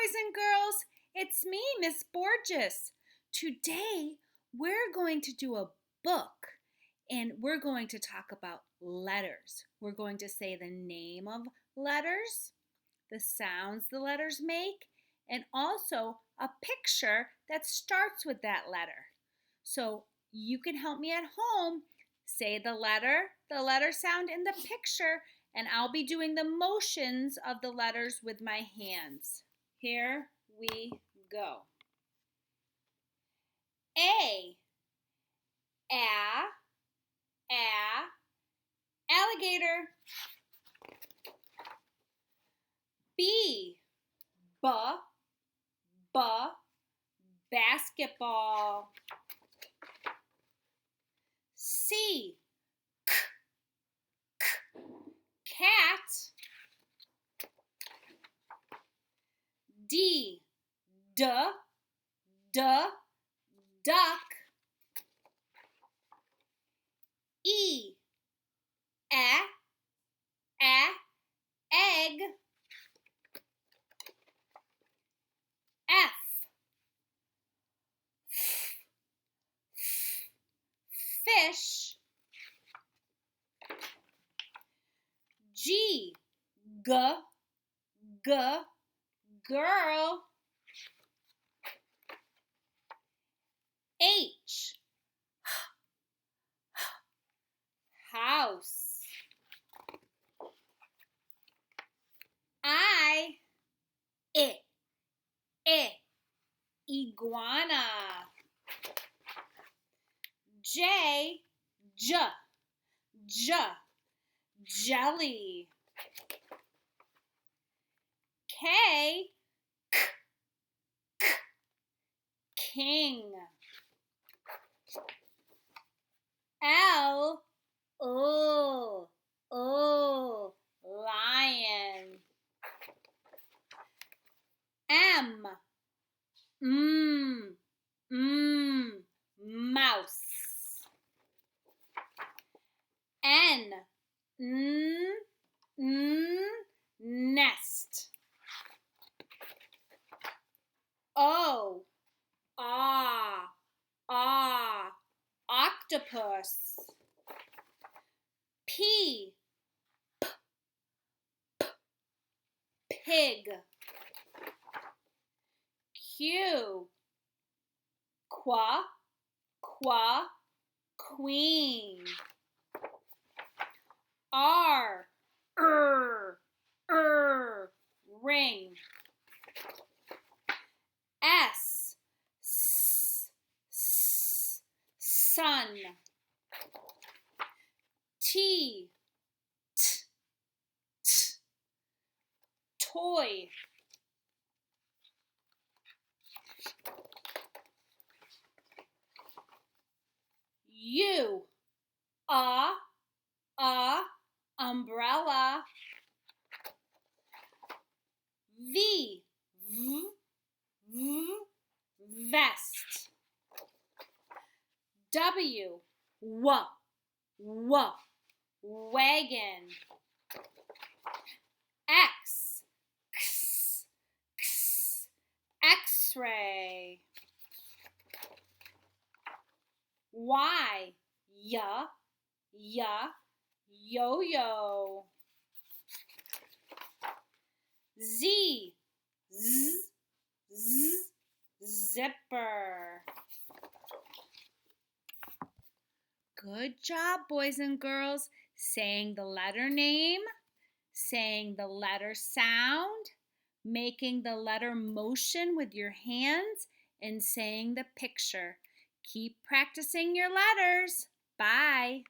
boys and girls. It's me, Miss Borges. Today, we're going to do a book and we're going to talk about letters. We're going to say the name of letters, the sounds the letters make, and also a picture that starts with that letter. So you can help me at home say the letter sound, in the picture, and I'll be doing the motions of the letters with my hands. Here we go. A, alligator. B, basketball. C, cat. D, duck. E, egg. F, fish. G, girl. H, house. I, iguana. J, jelly. K, king. L, lion. M, mouse. N, nest. O, octopus. P, pig. Q, queen. R, ring. S, sun. T, toy. U, umbrella. V, vest. W, wagon. X, x-ray. Y, yo-yo. Z, zipper. Good job, boys and girls, saying the letter name, saying the letter sound, making the letter motion with your hands, and saying the picture. Keep practicing your letters. Bye.